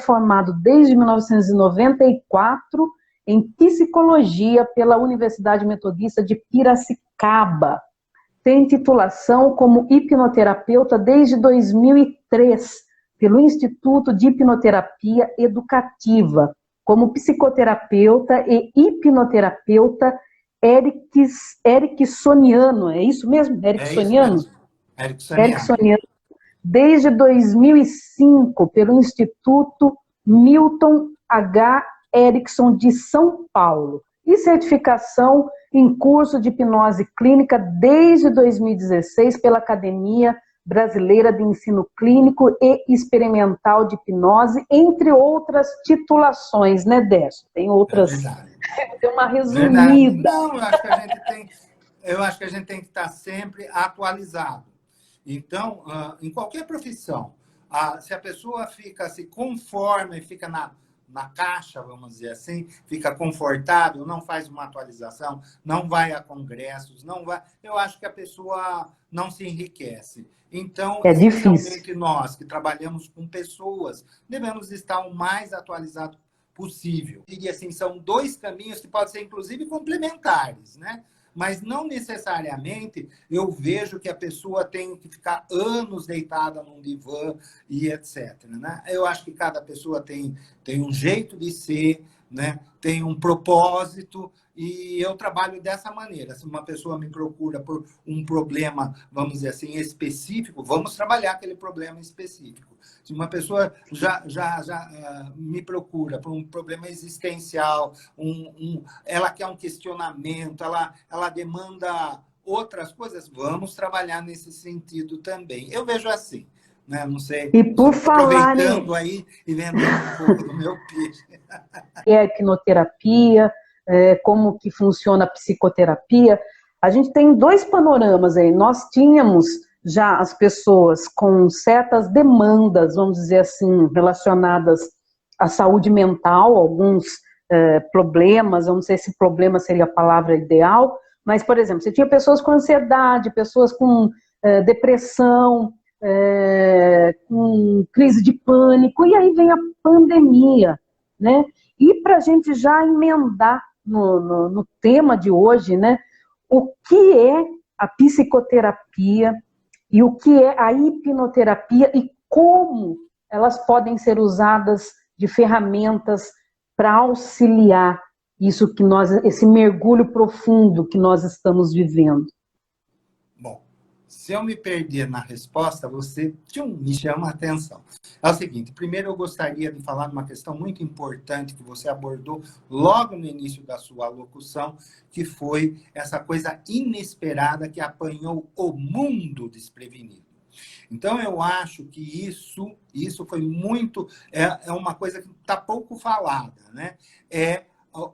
formado desde 1994 em psicologia pela Universidade Metodista de Piracicaba. Tem titulação como hipnoterapeuta desde 2003 pelo Instituto de Hipnoterapia Educativa, como psicoterapeuta e hipnoterapeuta ericksoniano. É isso mesmo? Ericksoniano? É isso mesmo. Ericksoniano. Desde 2005, pelo Instituto Milton H. Erickson de São Paulo. E certificação em curso de hipnose clínica desde 2016 pela Academia Brasileira de Ensino Clínico e Experimental de Hipnose, entre outras titulações, né, Décio? Tem outras. Tem uma resumida. Não, eu acho que a gente tem que estar sempre atualizado. Então, em qualquer profissão, se a pessoa se conforma e fica na caixa, vamos dizer assim, fica confortável, não faz uma atualização, não vai a congressos, eu acho que a pessoa não se enriquece. Então, especialmente nós que trabalhamos com pessoas, devemos estar o mais atualizado possível. E assim, são dois caminhos que podem ser, inclusive, complementares, né? Mas não necessariamente eu vejo que a pessoa tem que ficar anos deitada num divã e etc. Né? Eu acho que cada pessoa tem um jeito de ser, né? Tem um propósito, e eu trabalho dessa maneira. Se uma pessoa me procura por um problema, vamos dizer assim, específico, vamos trabalhar aquele problema específico. Se uma pessoa já me procura por um problema existencial, ela quer um questionamento, ela demanda outras coisas, vamos trabalhar nesse sentido também. Eu vejo assim, né? Não sei, e por falar aproveitando aí e vendendo um pouco do meu peixe. É a hipnoterapia, como que funciona a psicoterapia. A gente tem dois panoramas aí. Nós tínhamos já as pessoas com certas demandas, vamos dizer assim, relacionadas à saúde mental, alguns problemas, eu não sei se problema seria a palavra ideal, mas, por exemplo, você tinha pessoas com ansiedade, pessoas com depressão, com crise de pânico, e aí vem a pandemia, né? E para a gente já emendar no tema de hoje, né? O que é a psicoterapia e o que é a hipnoterapia e como elas podem ser usadas de ferramentas para auxiliar esse mergulho profundo que nós estamos vivendo. Bom, se eu me perder na resposta, você me chama a atenção. É o seguinte, primeiro eu gostaria de falar de uma questão muito importante que você abordou logo no início da sua locução, que foi essa coisa inesperada que apanhou o mundo desprevenido. Então, eu acho que isso foi muito... É uma coisa que está pouco falada, né?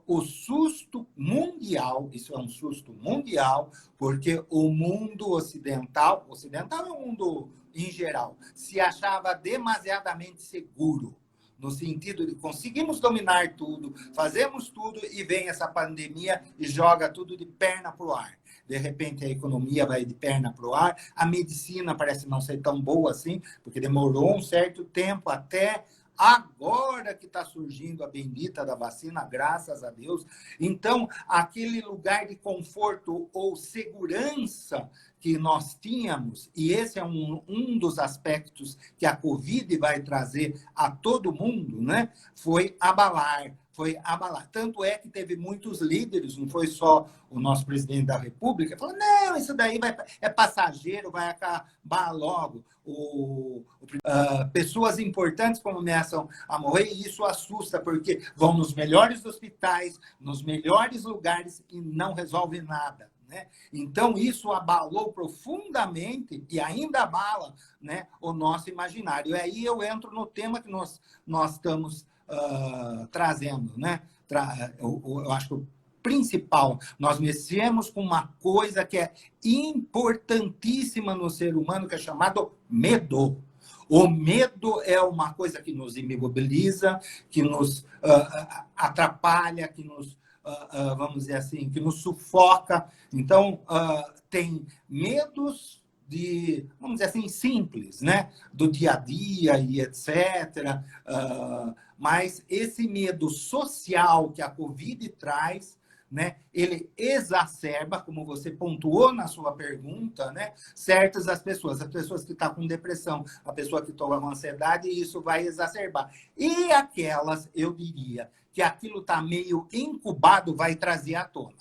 O susto mundial, isso é um susto mundial, porque o mundo ocidental é um mundo em geral, se achava demasiadamente seguro, no sentido de conseguimos dominar tudo, fazemos tudo e vem essa pandemia e joga tudo de perna para o ar. De repente a economia vai de perna para o ar, a medicina parece não ser tão boa assim, porque demorou um certo tempo até agora que está surgindo a bendita da vacina, graças a Deus. Então, aquele lugar de conforto ou segurança que nós tínhamos, e esse é um dos aspectos que a Covid vai trazer a todo mundo, né? Foi abalar. Tanto é que teve muitos líderes, não foi só o nosso presidente da República, falou, não, isso daí é passageiro, vai acabar logo. Pessoas importantes começam a morrer e isso assusta, porque vão nos melhores hospitais, nos melhores lugares e não resolve nada. Né? Então, isso abalou profundamente e ainda abala, né, o nosso imaginário. E aí eu entro no tema que nós estamos trazendo. Né? Eu acho que o principal, nós mexemos com uma coisa que é importantíssima no ser humano, que é chamado medo. O medo é uma coisa que nos imobiliza, que nos atrapalha, que nos vamos dizer assim, que nos sufoca. Então, tem medos vamos dizer assim, simples, né? Do dia a dia e etc. Mas esse medo social que a Covid traz, né? Ele exacerba, como você pontuou na sua pergunta, né? Certas as pessoas que estão com depressão, a pessoa que toma ansiedade, e isso vai exacerbar. E aquelas, eu diria, que aquilo está meio incubado, vai trazer à tona.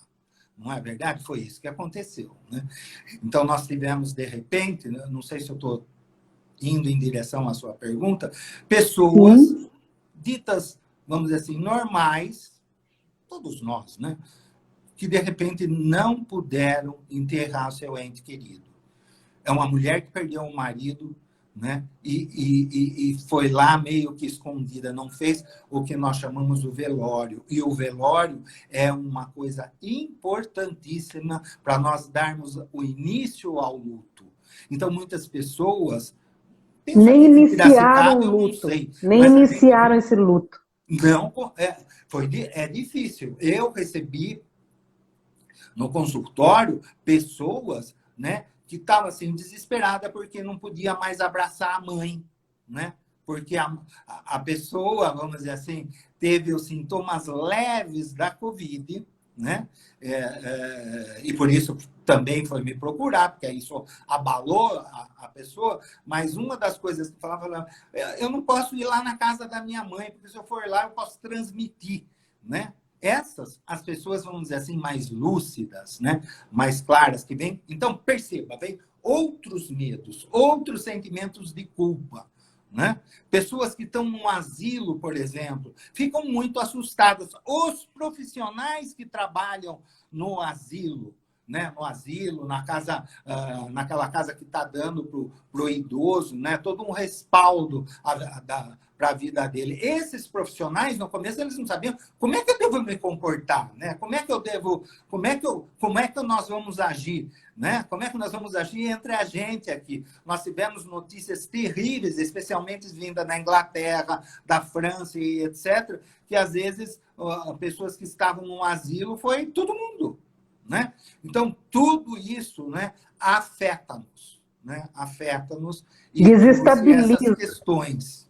Não é verdade? Foi isso que aconteceu, né? Então, nós tivemos, de repente, não sei se eu estou indo em direção à sua pergunta, pessoas ditas, vamos dizer assim, normais, todos nós, né? Que, de repente, não puderam enterrar seu ente querido. É uma mulher que perdeu um marido, né? E foi lá meio que escondida, não fez o que nós chamamos o velório. E o velório é uma coisa importantíssima para nós darmos o início ao luto. Então, muitas pessoas... Nem iniciaram o eu não luto, sei, nem mas iniciaram esse luto. Não, é difícil. Eu recebi no consultório pessoas, né, que estavam assim, desesperadas porque não podia mais abraçar a mãe, né? Porque a pessoa, vamos dizer assim, teve os sintomas leves da Covid, né? E por isso também foi me procurar, porque isso abalou a pessoa. Mas uma das coisas que falava, eu não posso ir lá na casa da minha mãe, porque se eu for lá eu posso transmitir, né? As pessoas, vamos dizer assim, mais lúcidas, né? Mais claras que vêm. Então, perceba, vem outros medos, outros sentimentos de culpa, né? Pessoas que estão no asilo, por exemplo, ficam muito assustadas. Os profissionais que trabalham no asilo, né? No asilo, na casa, naquela casa que está dando para o idoso, né? Todo um respaldo para a vida dele. Esses profissionais, no começo, eles não sabiam como é que eu devo me comportar, né? Como é que nós vamos agir, né? Como é que nós vamos agir entre a gente aqui? Nós tivemos notícias terríveis, especialmente vindas da Inglaterra, da França e etc., que às vezes pessoas que estavam no asilo foi todo mundo, né? Então, tudo isso, né, afeta-nos, né? Afeta-nos e Desestabiliza. essas questões.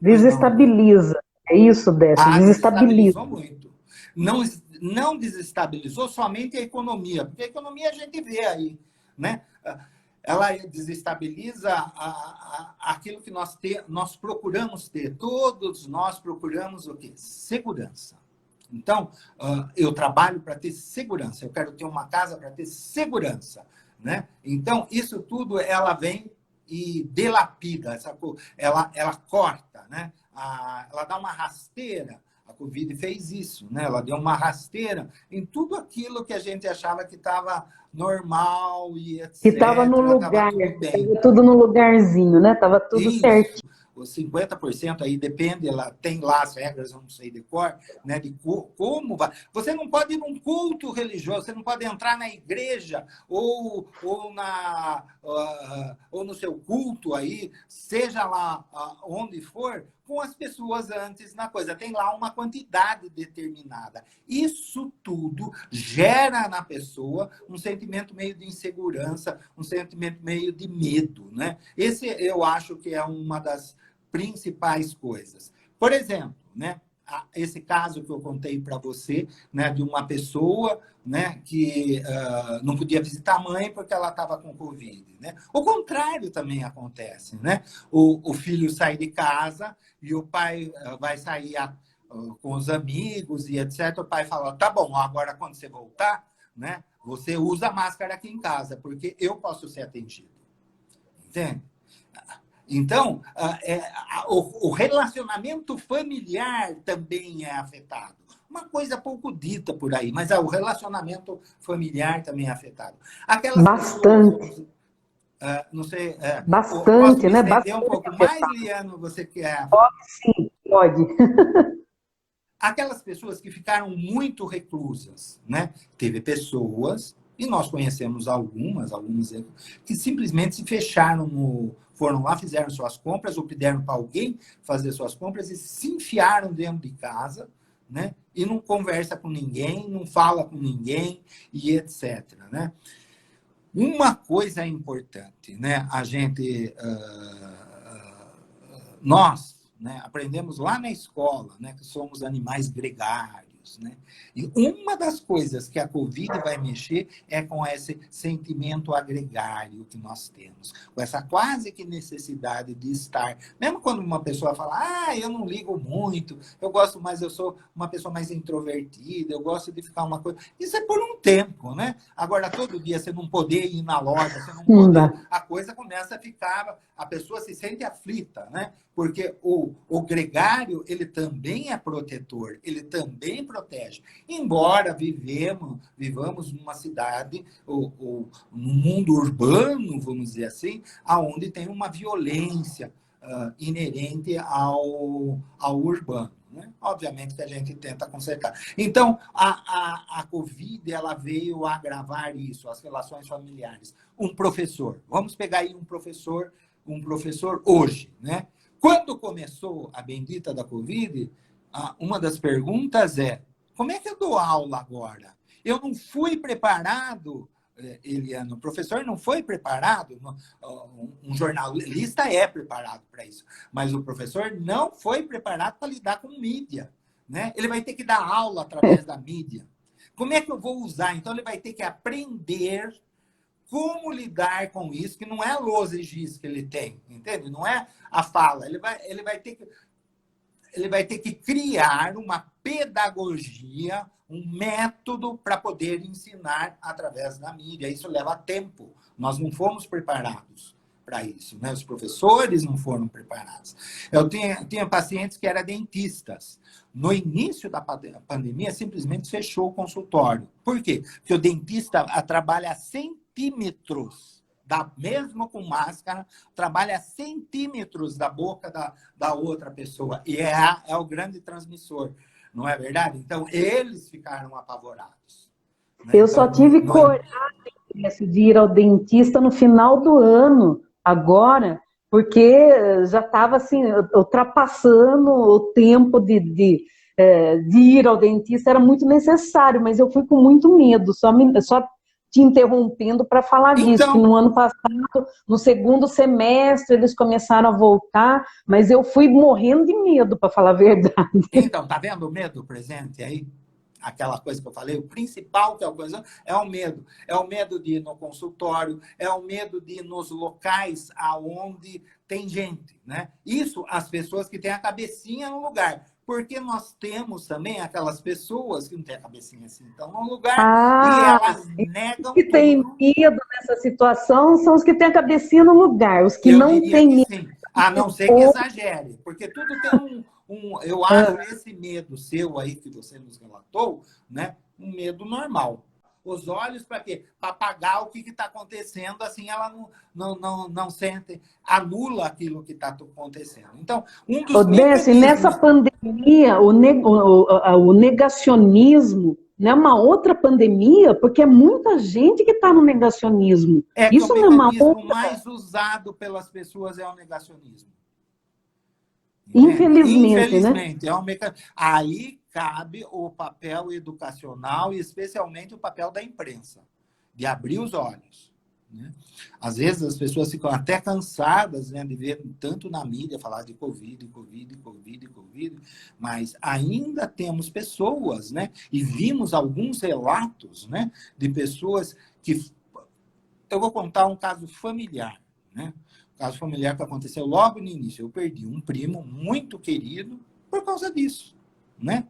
Desestabiliza. É isso, Décio, desestabiliza. Desestabilizou muito. Não desestabilizou somente a economia, porque a economia a gente vê aí, né? Ela desestabiliza aquilo que nós procuramos ter. Todos nós procuramos o quê? Segurança. Então, eu trabalho para ter segurança. Eu quero ter uma casa para ter segurança, né? Então, isso tudo ela vem e delapida, ela corta, né? Ela dá uma rasteira. A Covid fez isso, né? Ela deu uma rasteira em tudo aquilo que a gente achava que estava normal e etc. Que estava no lugar, tudo no lugarzinho, né? Estava tudo certo. Os 50% aí depende, ela tem lá as regras, eu não sei de cor, né, de como vai. Você não pode ir num culto religioso, você não pode entrar na igreja ou no seu culto aí, seja lá onde for, com as pessoas antes na coisa. Tem lá uma quantidade determinada. Isso tudo gera na pessoa um sentimento meio de insegurança, um sentimento meio de medo, né? Esse eu acho que é uma das principais coisas. Por exemplo, né, esse caso que eu contei para você, né, de uma pessoa, né, que não podia visitar a mãe porque ela estava com Covid, né? O contrário também acontece, né? O filho sai de casa e o pai vai sair com os amigos e etc. O pai fala, tá bom, agora quando você voltar, né, você usa a máscara aqui em casa, porque eu posso ser atingido. Entende? Então, o relacionamento familiar também é afetado. Uma coisa pouco dita por aí, mas o relacionamento familiar também é afetado. Bastante. Pessoas, não sei... Bastante, posso né? Bastante um pouco mais, Liano? Você quer? Pode sim, pode. Aquelas pessoas que ficaram muito reclusas, né? Teve pessoas, e nós conhecemos algumas que simplesmente se fecharam, foram lá, fizeram suas compras, ou pediram para alguém fazer suas compras e se enfiaram dentro de casa, né? E não conversa com ninguém, não fala com ninguém, e etc. Né? Uma coisa é importante, né? A gente, nós, né, aprendemos lá na escola, né, que somos animais gregários, né? E uma das coisas que a Covid vai mexer é com esse sentimento agregário que nós temos, com essa quase que necessidade de estar. Mesmo quando uma pessoa fala, eu não ligo muito, eu gosto mais, eu sou uma pessoa mais introvertida, eu gosto de ficar uma coisa. Isso é por um tempo, né? Agora, todo dia você não poder ir na loja, você não poder, a coisa começa a ficar, a pessoa se sente aflita, né? Porque o gregário, ele também é protetor, ele também protege. Embora vivamos numa cidade, ou num mundo urbano, vamos dizer assim, onde tem uma violência inerente ao urbano. Né? Obviamente que a gente tenta consertar. Então, a Covid ela veio agravar isso, as relações familiares. Um professor, vamos pegar aí um professor hoje, né? Quando começou a bendita da Covid, uma das perguntas é: como é que eu dou aula agora? Eu não fui preparado, Eliana, o professor não foi preparado, um jornalista é preparado para isso, mas o professor não foi preparado para lidar com mídia, né? Ele vai ter que dar aula através da mídia. Como é que eu vou usar? Então, ele vai ter que aprender como lidar com isso, que não é a logis que ele tem, entende? Não é a fala. Ele vai ter que criar uma pedagogia, um método para poder ensinar através da mídia. Isso leva tempo. Nós não fomos preparados para isso, né? Os professores não foram preparados. Eu tinha pacientes que eram dentistas. No início da pandemia, simplesmente fechou o consultório. Por quê? Porque o dentista trabalha a centímetros, mesmo com máscara, trabalha a centímetros da boca da outra pessoa. E é o grande transmissor, não é verdade? Então, eles ficaram apavorados. Né? Eu só tive coragem de ir ao dentista no final do ano, agora, porque já estava assim, ultrapassando o tempo de ir ao dentista, era muito necessário, mas eu fui com muito medo, só te interrompendo para falar disso, que no ano passado, no segundo semestre, eles começaram a voltar, mas eu fui morrendo de medo, para falar a verdade. Então, tá vendo o medo presente aí? Aquela coisa que eu falei, o principal que é o medo. É o medo de ir no consultório, é o medo de ir nos locais aonde tem gente, né? Isso, as pessoas que têm a cabecinha no lugar. Porque nós temos também aquelas pessoas que não têm a cabecinha assim tão no lugar e elas negam que tem medo nessa situação são os que têm a cabecinha no lugar, os que não têm medo. Sim. A não ser que exagere, porque tudo tem eu acho esse medo seu aí que você nos relatou, né? Um medo normal. Os olhos para quê? Para apagar o que está acontecendo, assim ela não sente, anula aquilo que está acontecendo. Então, um dos mecanismos... Nessa pandemia, o negacionismo não é uma outra pandemia, porque é muita gente que está no negacionismo. Isso o mecanismo mais usado pelas pessoas é o negacionismo. Infelizmente, né? É um mecanismo. Aí cabe o papel educacional e especialmente o papel da imprensa, de abrir os olhos. Né? Às vezes as pessoas ficam até cansadas, né, de ver tanto na mídia falar de Covid, mas ainda temos pessoas, né, e vimos alguns relatos, né, de pessoas que... Eu vou contar um caso familiar, né? Caso familiar que aconteceu logo no início. Eu perdi um primo muito querido por causa disso, né?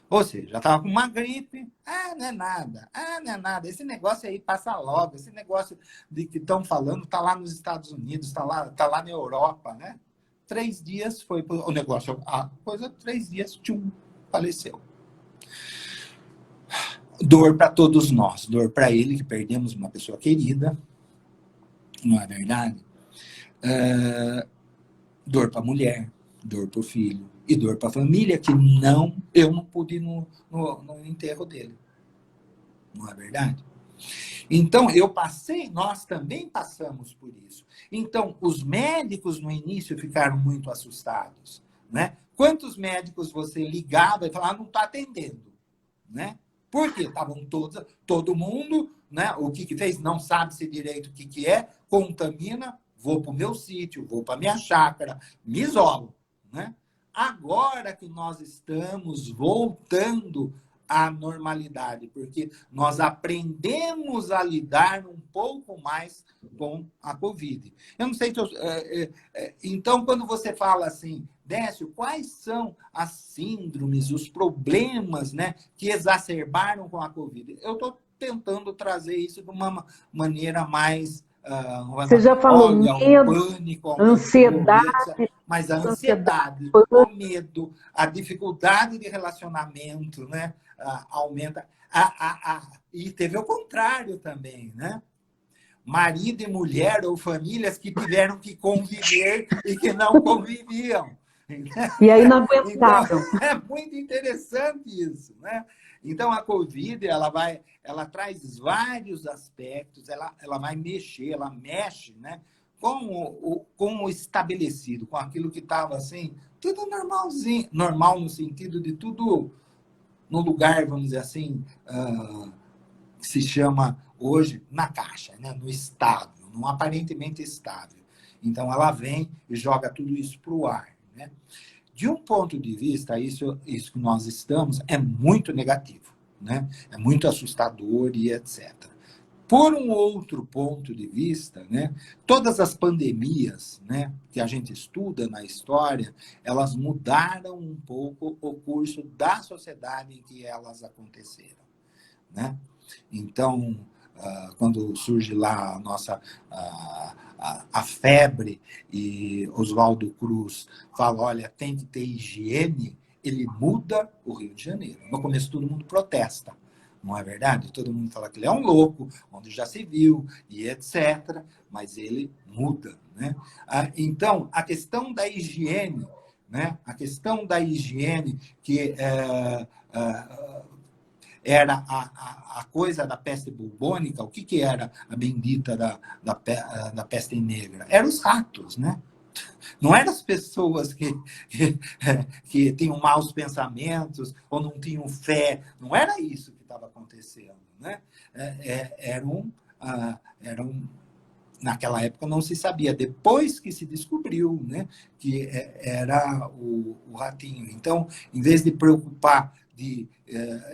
Ou seja, já estava com uma gripe. Não é nada. Não é nada. Esse negócio aí passa logo. Esse negócio de que estão falando está lá nos Estados Unidos, está lá na Europa, né? 3 dias foi o negócio. A coisa, 3 dias, faleceu. Dor para todos nós. Dor para ele, que perdemos uma pessoa querida. Não é verdade? Dor para a mulher, dor para o filho e dor para a família, que eu não pude ir no enterro dele. Não é verdade? Então, nós também passamos por isso. Então, os médicos no início ficaram muito assustados, né? Quantos médicos você ligava e falava, não está atendendo, né? Por quê? Estavam todo mundo né, o que fez, não sabe-se direito o que é, contamina, vou para o meu sítio, vou para a minha chácara, me isolo. Né? Agora que nós estamos voltando à normalidade, porque nós aprendemos a lidar um pouco mais com a Covid. Eu não sei se então, quando você fala assim, Décio, quais são as síndromes, os problemas, né, que exacerbaram com a Covid? Eu estou tentando trazer isso de uma maneira mais... Você já falou o medo, pânico aumentou, ansiedade, mas a ansiedade, pânico. o medo, a dificuldade de relacionamento, né, aumenta. E teve o contrário também, né? Marido e mulher ou famílias que tiveram que conviver e que não conviviam. E aí não Então, aguentaram. é muito interessante isso, né? Então, a Covid, ela traz vários aspectos, ela vai mexer, ela mexe, né, com o estabelecido, com aquilo que estava assim, tudo normalzinho, normal no sentido de tudo no lugar, vamos dizer assim, que se chama hoje na caixa, né, no estável, no aparentemente estável. Então, ela vem e joga tudo isso para o ar, né? De um ponto de vista, isso que nós estamos é muito negativo, né? É muito assustador e etc. Por um outro ponto de vista, né, todas as pandemias, né, que a gente estuda na história, elas mudaram um pouco o curso da sociedade em que elas aconteceram. Né? Então, quando surge lá a febre e Oswaldo Cruz fala, olha, tem que ter higiene, ele muda o Rio de Janeiro. No começo todo mundo protesta, não é verdade? Todo mundo fala que ele é um louco, onde já se viu, e etc. Mas ele muda. Né? Então, a questão da higiene, né? A questão da higiene que era a coisa da peste bubônica, o que era a bendita da peste negra? Eram os ratos, né? Não eram as pessoas que tinham maus pensamentos ou não tinham fé. Não era isso que estava acontecendo. Né? Naquela época não se sabia. Depois que se descobriu, né, que era o ratinho. Então, em vez de preocupar de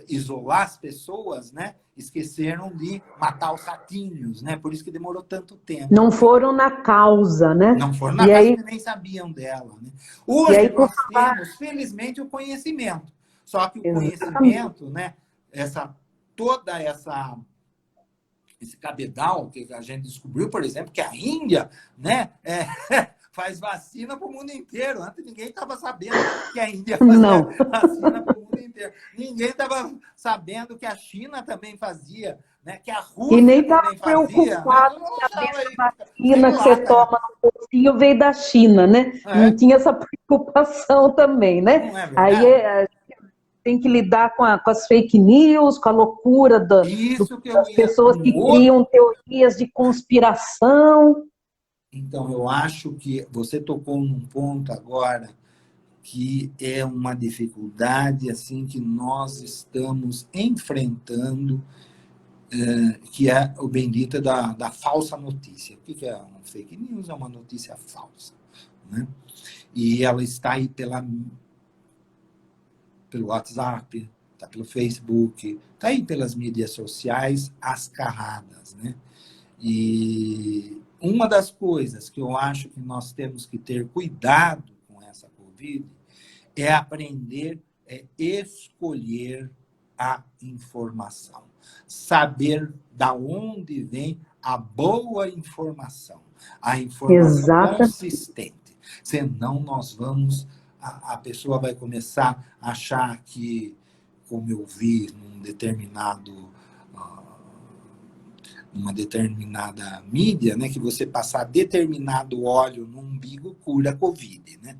isolar as pessoas, né, esqueceram de matar os ratinhos, né? Por isso que demorou tanto tempo. Não foram na causa, né? Não foram na causa, porque nem sabiam dela. Né? Hoje nós temos, felizmente, o conhecimento. Só que o conhecimento, né, esse cabedal que a gente descobriu, por exemplo, que a Índia, né, faz vacina para o mundo inteiro. Antes ninguém estava sabendo que a Índia fazia vacina para o mundo inteiro. Ninguém estava sabendo que a China também fazia, né, que a Rússia e nem também fazia. Preocupado que a vacina que você toma no bolsinho veio da China, né? Não tinha essa preocupação também, né? Não é verdade? Aí tem que lidar com as fake news, com a loucura das pessoas que criam teorias de conspiração. Então, eu acho que você tocou num ponto agora que é uma dificuldade assim que nós estamos enfrentando, que é o bendito da falsa notícia. O que é uma fake news? É uma notícia falsa. Né? E ela está aí pelo WhatsApp, está pelo Facebook, está aí pelas mídias sociais, as carradas. Né? E uma das coisas que eu acho que nós temos que ter cuidado com essa Covid é aprender a escolher a informação. Saber da onde vem a boa informação. A informação consistente. Senão nós vamos... A pessoa vai começar a achar que, como eu vi numa determinada mídia, né, que você passar determinado óleo no umbigo cura a Covid, né?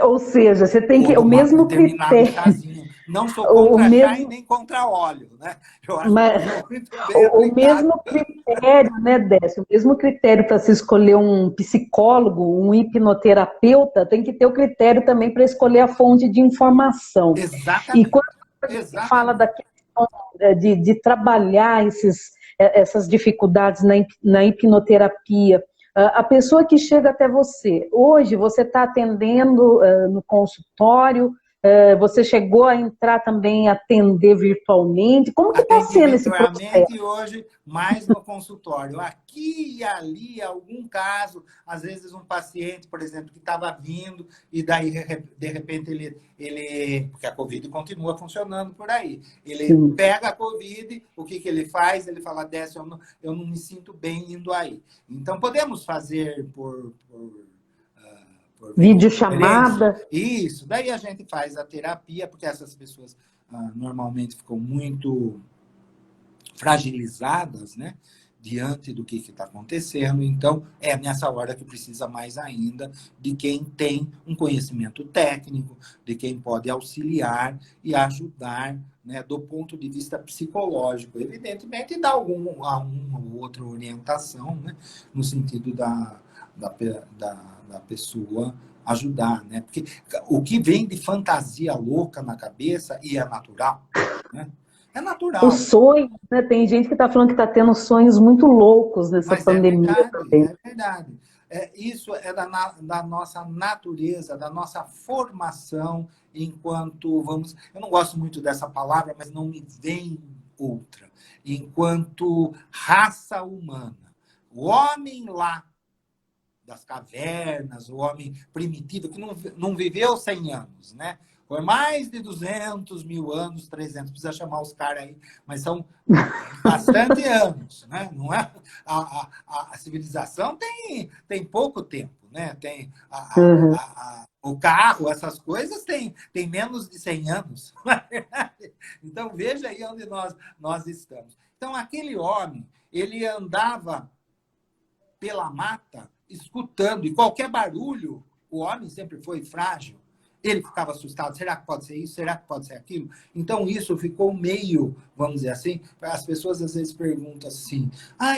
Ou seja, você tem que... O mesmo critério... Chazinho. Não sou contra chá e nem contra óleo, né? Eu acho que muito bem o mesmo critério, né, Décio? O mesmo critério para se escolher um psicólogo, um hipnoterapeuta, tem que ter o critério também para escolher a fonte de informação. Exatamente. E quando a gente fala daquela de trabalhar essas dificuldades na hipnoterapia. A pessoa que chega até você, hoje você está atendendo no consultório, você chegou a entrar também, a atender virtualmente, como que está sendo esse processo? E hoje mais no consultório. Aqui e ali, algum caso, às vezes um paciente, por exemplo, que estava vindo e daí, de repente, porque a Covid continua funcionando por aí. Ele pega a Covid, o que ele faz? Ele fala, Décio, eu não me sinto bem indo aí. Então, podemos fazer por videochamada. Isso, daí a gente faz a terapia, porque essas pessoas normalmente ficam muito fragilizadas, né? Diante do que está acontecendo. Então, é nessa hora que precisa mais ainda de quem tem um conhecimento técnico, de quem pode auxiliar e ajudar, né, do ponto de vista psicológico. Evidentemente, dá uma ou outra orientação, né, no sentido da pessoa ajudar, né? Porque o que vem de fantasia louca na cabeça e é natural, né? É natural. Os sonhos, né? Tem gente que está falando que está tendo sonhos muito loucos nessa pandemia também. É verdade. Isso é da nossa natureza, da nossa formação enquanto, eu não gosto muito dessa palavra, mas não me vem outra. Enquanto raça humana. O homem lá das cavernas, o homem primitivo, que não viveu 100 anos, né? Foi mais de 200 mil anos, 300, precisa chamar os caras aí, mas são bastante anos, né? Não é? A civilização tem pouco tempo, né? Tem o carro, essas coisas, tem menos de 100 anos. Então, veja aí onde nós estamos. Então, aquele homem, ele andava pela mata, escutando, e qualquer barulho, o homem sempre foi frágil, ele ficava assustado, será que pode ser isso? Será que pode ser aquilo? Então, isso ficou meio, vamos dizer assim, as pessoas às vezes perguntam assim,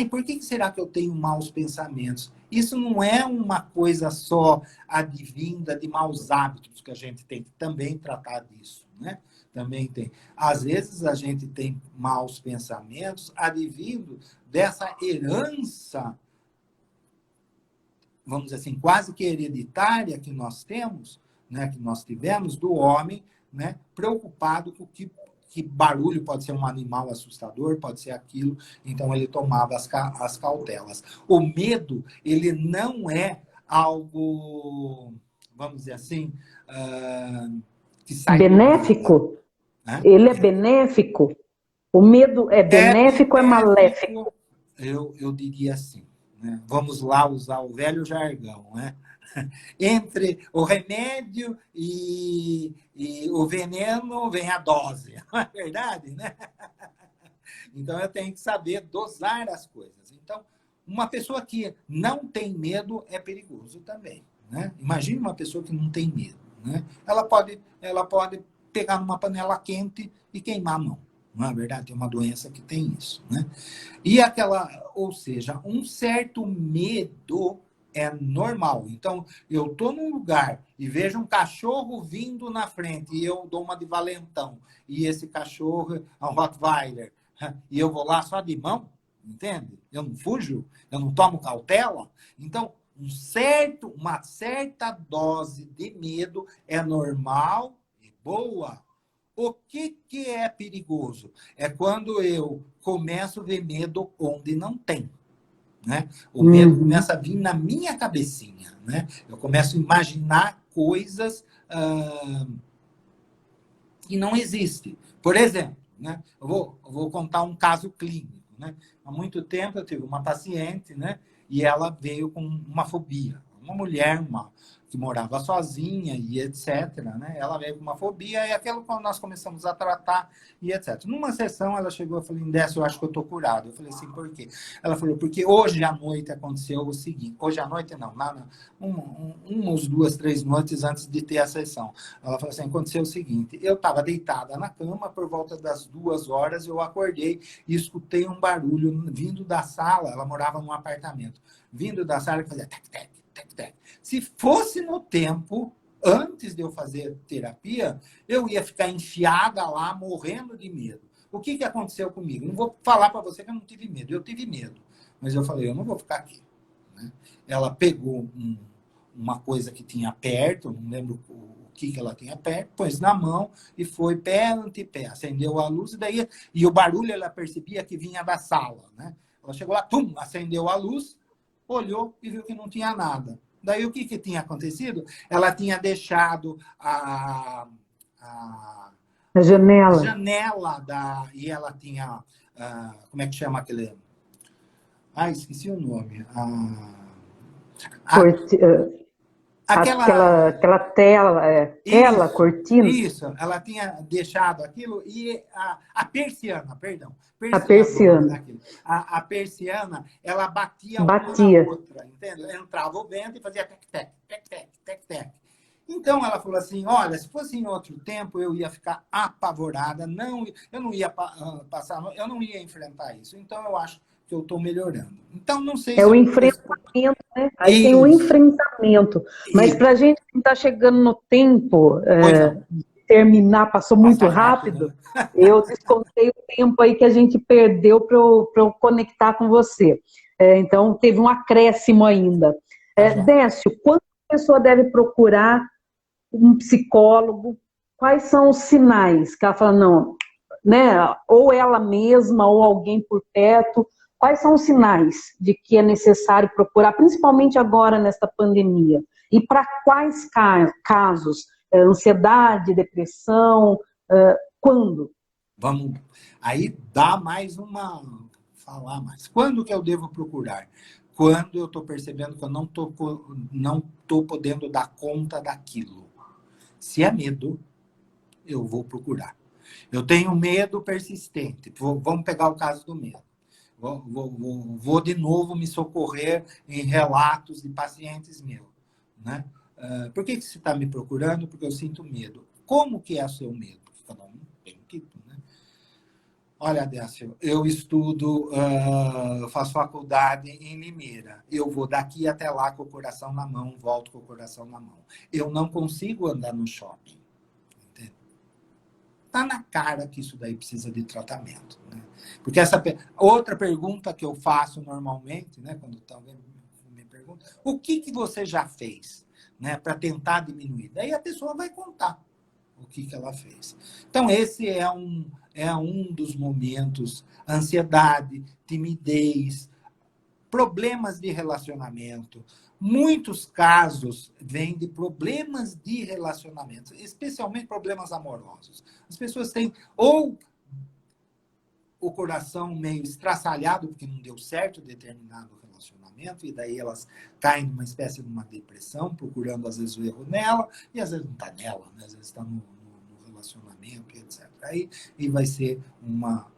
por que será que eu tenho maus pensamentos? Isso não é uma coisa só advinda de maus hábitos, que a gente tem que também tratar disso, né? Também tem. Às vezes, a gente tem maus pensamentos advindo dessa herança, vamos dizer assim, quase que hereditária que nós temos, né, que nós tivemos, do homem, né, preocupado com que barulho, pode ser um animal assustador, pode ser aquilo, então ele tomava as cautelas. O medo, ele não é algo, vamos dizer assim, que sai benéfico? Né? Ele é benéfico? O medo é benéfico ou é maléfico? Eu diria assim. Né? Vamos lá usar o velho jargão, né? Entre o remédio e o veneno vem a dose, não é verdade, né? Então, eu tenho que saber dosar as coisas. Então, uma pessoa que não tem medo é perigoso também, né? Imagine uma pessoa que não tem medo, né? Ela pode pegar numa panela quente e queimar a mão. Não é verdade? Tem uma doença que tem isso, né? E ou seja, um certo medo é normal. Então, eu estou num lugar e vejo um cachorro vindo na frente e eu dou uma de valentão. E esse cachorro é um Rottweiler. E eu vou lá só de mão, entende? Eu não fujo, eu não tomo cautela. Então, uma certa dose de medo é normal e boa. O que é perigoso? É quando eu começo a ver medo onde não tem. Né? O medo começa a vir na minha cabecinha. Né? Eu começo a imaginar coisas que não existem. Por exemplo, né? Eu vou contar um caso clínico. Né? Há muito tempo eu tive uma paciente, né? E ela veio com uma fobia. Uma mulher, que morava sozinha e etc. Né? Ela veio com uma fobia e aquilo quando nós começamos a tratar e etc. Numa sessão, ela chegou e falou, Décio, eu acho que eu estou curado. Eu falei assim, por quê? Ela falou, porque hoje à noite aconteceu o seguinte. Hoje à noite, não, umas 2, 3 noites antes de ter a sessão. Ela falou assim, aconteceu o seguinte, eu estava deitada na cama, por volta das 2 horas, eu acordei e escutei um barulho vindo da sala, ela morava num apartamento, vindo da sala que fazia tec-tec, tec-tec. Se fosse no tempo, antes de eu fazer terapia, eu ia ficar enfiada lá, morrendo de medo. O que aconteceu comigo? Não vou falar para você que eu não tive medo. Eu tive medo. Mas eu falei, eu não vou ficar aqui. Né? Ela pegou uma coisa que tinha perto, não lembro o que ela tinha perto, pôs na mão e foi pé ante pé. Acendeu a luz e o barulho ela percebia que vinha da sala. Né? Ela chegou lá, pum, acendeu a luz, olhou e viu que não tinha nada. Daí o que tinha acontecido? Ela tinha deixado a janela. janela e ela tinha, como é que chama aquele... esqueci o nome. Aquela tela, tela, cortina. Isso, ela tinha deixado aquilo e a persiana, perdão. A persiana. A persiana, ela batia uma na outra, entende? Entrava o vento e fazia tec-tec, tec-tec, tec-tec. Então ela falou assim, olha, se fosse em outro tempo eu ia ficar apavorada, eu não ia passar, eu não ia enfrentar isso. Então eu acho que eu estou melhorando. Então não sei se o enfrentamento, né? Aí isso. Tem o enfrentamento. Mas para a gente que está chegando no tempo de terminar, passou muito rápido, né? Eu descontei o tempo aí que a gente perdeu para eu conectar com você. Então teve um acréscimo ainda. Décio, quando a pessoa deve procurar um psicólogo? Quais são os sinais que ela fala, não, né? Ou ela mesma, ou alguém por perto. Quais são os sinais de que é necessário procurar, principalmente agora nesta pandemia? E para quais casos? Ansiedade, depressão, quando? Vamos, aí dá mais falar mais. Quando que eu devo procurar? Quando eu estou percebendo que eu não tô podendo dar conta daquilo. Se é medo, eu vou procurar. Eu tenho medo persistente. Vamos pegar o caso do medo. Vou de novo me socorrer em relatos de pacientes meus. Né? Por que você está me procurando? Porque eu sinto medo. Como que é o seu medo? Porque cada um tem um tipo. Né? Olha, Décio, eu estudo, faço faculdade em Limeira. Eu vou daqui até lá com o coração na mão, volto com o coração na mão. Eu não consigo andar no shopping. Está na cara que isso daí precisa de tratamento. Né? Porque outra pergunta que eu faço normalmente, né, quando alguém me pergunta, o que você já fez, né, para tentar diminuir? Daí a pessoa vai contar o que ela fez. Então, esse é um dos momentos, ansiedade, timidez, problemas de relacionamento. Muitos casos vêm de problemas de relacionamento, especialmente problemas amorosos. As pessoas têm ou o coração meio estraçalhado, porque não deu certo determinado relacionamento, e daí elas caem numa espécie de uma depressão, procurando às vezes o erro nela, e às vezes não está nela, né? Às vezes está no relacionamento, etc. Aí vai ser uma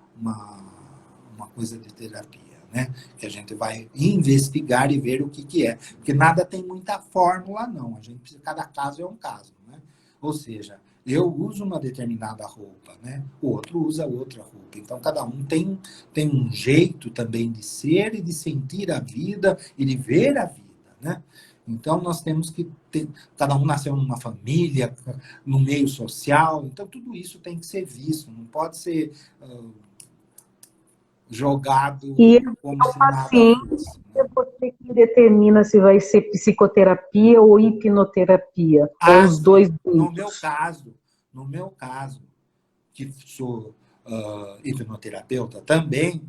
coisa de terapia. Né? Que a gente vai investigar e ver o que é. Porque nada tem muita fórmula, não. Cada caso é um caso. Né? Ou seja, eu uso uma determinada roupa, né? O outro usa outra roupa. Então, cada um tem um jeito também de ser e de sentir a vida e de ver a vida. Né? Então, nós temos que ter... Cada um nasceu numa família, no meio social. Então, tudo isso tem que ser visto. Não pode ser... jogado como se nada fosse. É você que determina se vai ser psicoterapia ou hipnoterapia. Ou os dois juntos. No meu caso, que sou hipnoterapeuta também,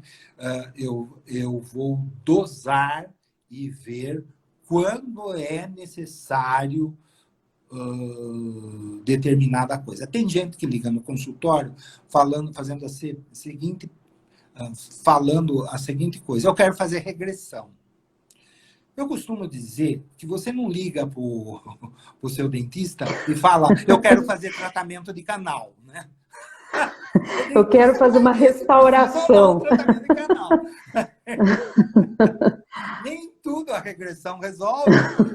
eu vou dosar e ver quando é necessário determinada coisa. Tem gente que liga no consultório fazendo falando a seguinte coisa: eu quero fazer regressão. Eu costumo dizer que você não liga para o seu dentista e fala, eu quero fazer tratamento de canal, né? Eu quero fazer uma restauração. Tratamento de canal. Nem tudo a regressão resolve,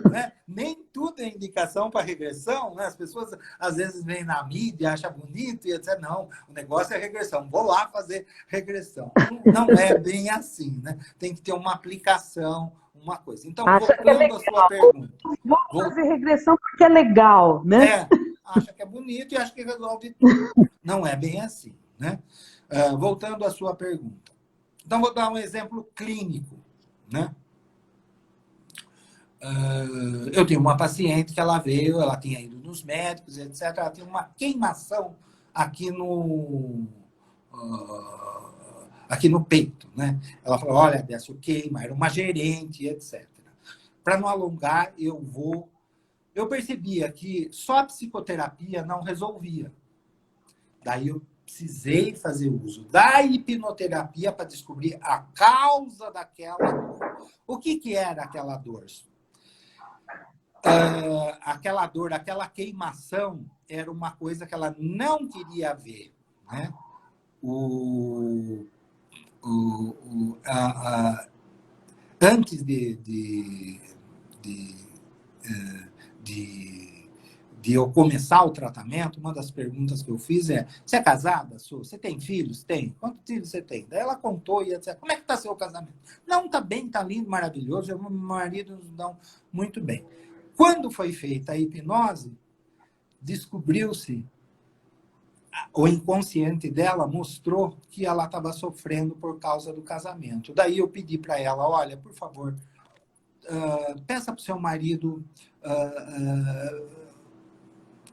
né? Nem tudo é indicação para regressão, né? As pessoas às vezes vêm na mídia, acham bonito e etc. Não, o negócio é regressão. Vou lá fazer regressão. Não é bem assim, né? Tem que ter uma aplicação, uma coisa. Então, voltando à sua pergunta. Vou fazer regressão porque é legal, né? Acha que é bonito e acha que resolve tudo. Não é bem assim, né? Voltando à sua pergunta. Então, vou dar um exemplo clínico, né? Eu tenho uma paciente que ela veio, ela tinha ido nos médicos, etc. Ela tinha uma queimação aqui aqui no peito, né? Ela falou, olha, Décio, queima, era uma gerente, etc. Para não alongar, eu percebia que só a psicoterapia não resolvia. Daí eu precisei fazer uso da hipnoterapia para descobrir a causa daquela dor. O que era aquela dor? Aquela dor, aquela queimação, era uma coisa que ela não queria ver, né? Antes de eu começar o tratamento, uma das perguntas que eu fiz é: você é casada, Su? Você tem filhos? Tem. Quantos filhos você tem? Daí ela contou e disse: como é que está seu casamento? Não, está bem, está lindo, maravilhoso. Meu marido nos dá muito bem. Quando foi feita a hipnose, descobriu-se, o inconsciente dela mostrou que ela estava sofrendo por causa do casamento. Daí eu pedi para ela: olha, por favor, peça para o seu marido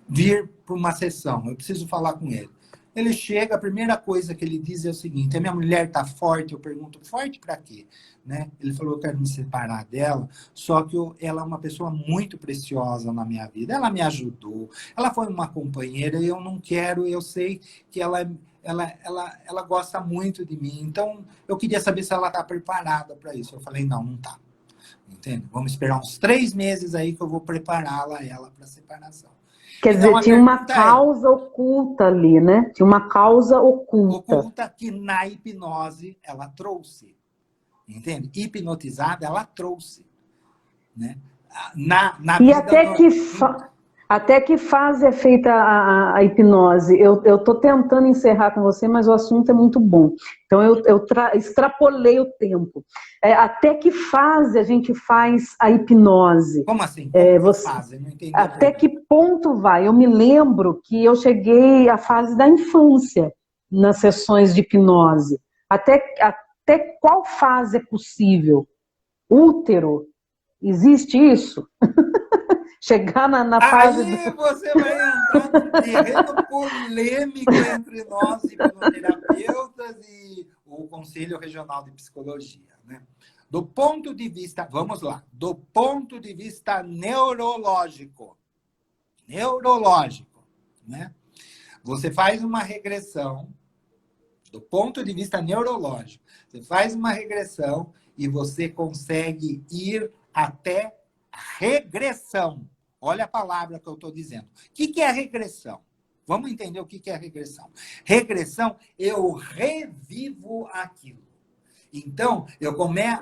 vir para uma sessão, eu preciso falar com ele. Ele chega, a primeira coisa que ele diz é o seguinte: a minha mulher está forte. Eu pergunto, forte para quê? Né? Ele falou, eu quero me separar dela, só que ela é uma pessoa muito preciosa na minha vida, ela me ajudou, ela foi uma companheira e eu não quero, eu sei que ela gosta muito de mim, então eu queria saber se ela está preparada para isso. Eu falei, não está. Entende? Vamos esperar uns 3 meses aí que eu vou prepará-la para a separação. Quer dizer, tinha uma causa oculta ali, né? Tinha uma causa oculta. Oculta que na hipnose ela trouxe. Entende? Hipnotizada, ela trouxe. Né? Na e até que fase é feita a hipnose? Eu estou tentando encerrar com você, mas o assunto é muito bom. Então, eu extrapolei o tempo. Até que fase a gente faz a hipnose? Como assim? Fase? Não entendi. Até que ponto vai? Eu me lembro que eu cheguei à fase da infância nas sessões de hipnose. Até qual fase é possível? Útero? Existe isso? Chegar na fase... Aí você vai entrar num terreno polêmico entre nós, hipnoterapeutas, e o Conselho Regional de Psicologia. Né? Do ponto de vista, vamos lá, do ponto de vista neurológico, né? Você faz uma regressão, do ponto de vista neurológico, você faz uma regressão e você consegue ir até regressão. Olha a palavra que eu estou dizendo. O que é regressão? Vamos entender o que é regressão. Regressão, eu revivo aquilo. Então,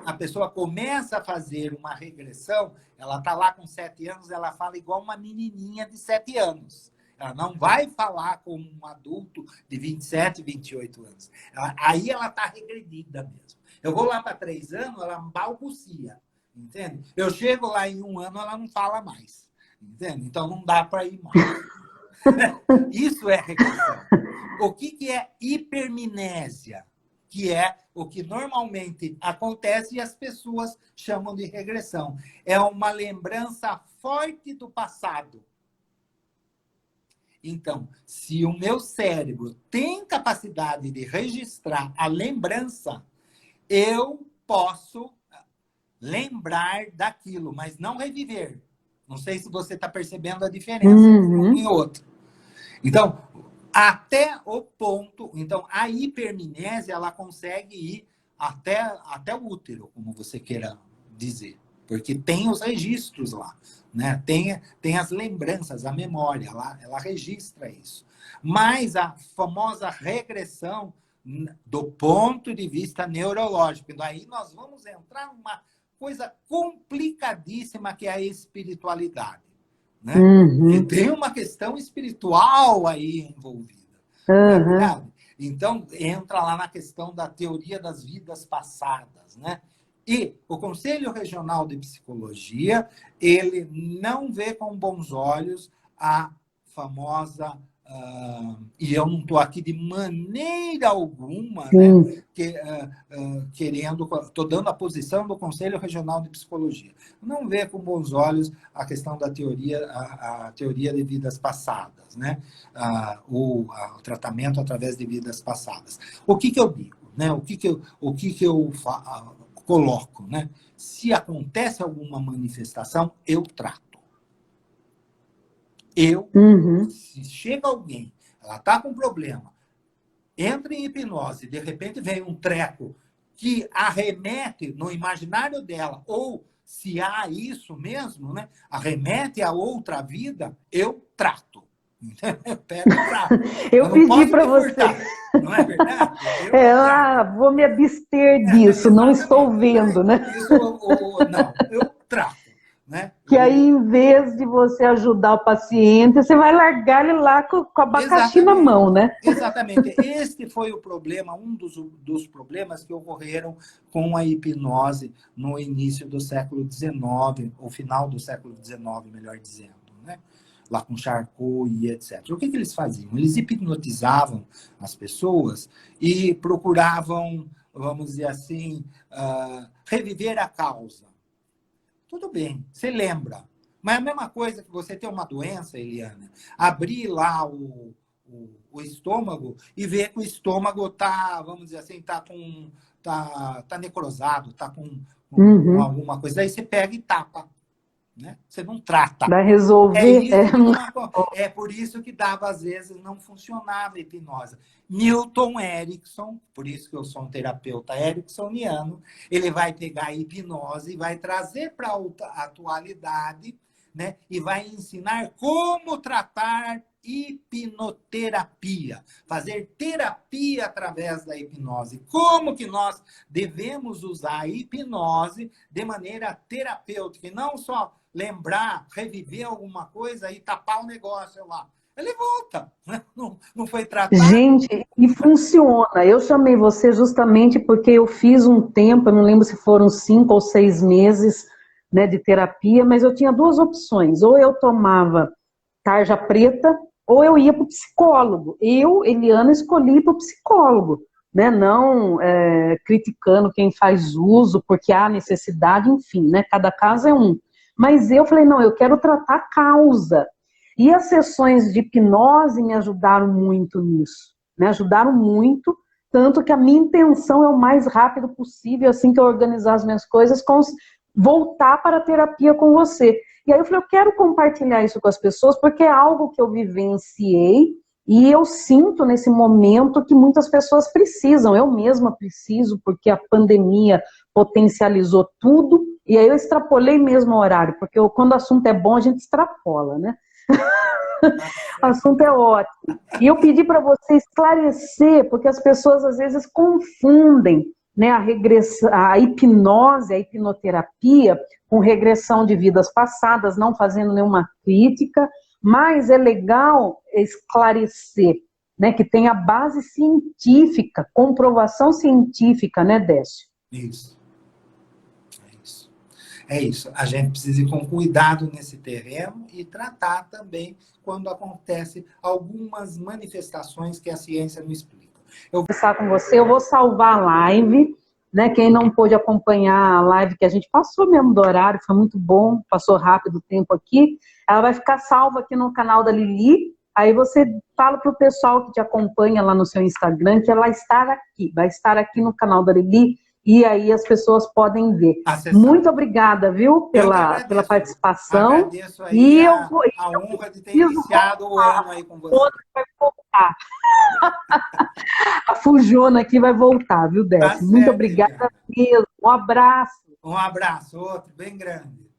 a pessoa começa a fazer uma regressão, ela está lá com 7 anos, ela fala igual uma menininha de 7 anos. Ela não vai falar como um adulto de 27, 28 anos. Aí ela está regredida mesmo. Eu vou lá para 3 anos, ela balbucia. Entende? Eu chego lá em 1 ano, ela não fala mais. Entende? Então não dá para ir mais. Isso é regressão. O que é hipermnésia? Que é o que normalmente acontece e as pessoas chamam de regressão. É uma lembrança forte do passado. Então, se o meu cérebro tem capacidade de registrar a lembrança, eu posso lembrar daquilo, mas não reviver. Não sei se você está percebendo a diferença entre um e outro. Então, até o ponto... Então, a hipermnésia, ela consegue ir até o útero, como você queira dizer. Porque tem os registros lá. Né? Tem as lembranças, a memória, ela registra isso. Mas a famosa regressão, do ponto de vista neurológico, daí nós vamos entrar numa coisa complicadíssima que é a espiritualidade. Né? E tem uma questão espiritual aí envolvida. Né? Então, entra lá na questão da teoria das vidas passadas. Né? E o Conselho Regional de Psicologia, ele não vê com bons olhos a famosa e eu não estou aqui de maneira alguma, Sim. né, querendo, estou dando a posição do Conselho Regional de Psicologia. Não vê com bons olhos a questão da teoria, a teoria de vidas passadas, né, o tratamento através de vidas passadas. O que eu digo, né, o que eu coloco, né? Se acontece alguma manifestação, eu trato. Se chega alguém, ela está com problema, entra em hipnose, de repente vem um treco que arremete no imaginário dela, ou se há isso mesmo, né, arremete a outra vida, eu trato. Eu pego e trato. Eu não pedi posso para me você. furtar, não é verdade? Vou me abster disso, não estou vendo, né? Isso, não, eu trato. Né? Que aí, em vez de você ajudar o paciente, você vai largar ele lá com abacaxi na mão, né? Exatamente. Este foi o problema, um dos problemas que ocorreram com a hipnose no início do século XIX, ou final do século XIX, melhor dizendo, né? Lá com Charcot e etc. O que eles faziam? Eles hipnotizavam as pessoas e procuravam, vamos dizer assim, reviver a causa. Tudo bem, você lembra. Mas é a mesma coisa que você ter uma doença, Eliana, abrir lá o estômago e ver que o estômago está, vamos dizer assim, tá necrosado, está com alguma coisa. Aí você pega e tapa. Né? Você não trata. Vai resolver. É por isso que dava, às vezes, não funcionava a hipnose. Milton Erickson, por isso que eu sou um terapeuta ericksoniano, ele vai pegar a hipnose e vai trazer para a atualidade, né? E vai ensinar como tratar hipnoterapia, fazer terapia através da hipnose. Como que nós devemos usar a hipnose de maneira terapêutica, e não só lembrar, reviver alguma coisa e tapar o negócio lá. Ele volta, não foi tratado. Gente, e funciona. Eu chamei você justamente porque eu fiz um tempo, eu não lembro se foram 5 ou 6 meses, né, de terapia, mas eu tinha duas opções. Ou eu tomava tarja preta, ou eu ia para o psicólogo. Eu, Eliana, escolhi para o psicólogo, né? Não criticando quem faz uso, porque há necessidade, enfim, né? Cada caso é um. Mas eu falei, não, eu quero tratar a causa. E as sessões de hipnose me ajudaram muito nisso, né? Ajudaram muito, tanto que a minha intenção é o mais rápido possível, assim que eu organizar as minhas coisas, voltar para a terapia com você. E aí eu falei, eu quero compartilhar isso com as pessoas, porque é algo que eu vivenciei e eu sinto nesse momento que muitas pessoas precisam. Eu mesma preciso, porque a pandemia potencializou tudo, e aí eu extrapolei mesmo o horário, porque quando o assunto é bom, a gente extrapola, né? O assunto é ótimo. E eu pedi para você esclarecer, porque as pessoas às vezes confundem, né, a hipnose, a hipnoterapia, com regressão de vidas passadas, não fazendo nenhuma crítica, mas é legal esclarecer, né, que tem a base científica, comprovação científica, né, Décio? Isso. É isso. A gente precisa ir com cuidado nesse terreno e tratar também quando acontece algumas manifestações que a ciência não explica. Eu vou conversar com você, eu vou salvar a live, né? Quem não pôde acompanhar a live que a gente passou mesmo do horário, foi muito bom, passou rápido o tempo aqui, ela vai ficar salva aqui no canal da Lili. Aí você fala para o pessoal que te acompanha lá no seu Instagram que ela vai estar aqui no canal da Lili, e aí as pessoas podem ver. Muito obrigada, viu, pela participação. Agradeço aí a honra de ter iniciado o ano aí com você. Vai voltar. A Fujona aqui vai voltar, viu, Décio? Muito obrigada mesmo. Um abraço. Um abraço, outro bem grande.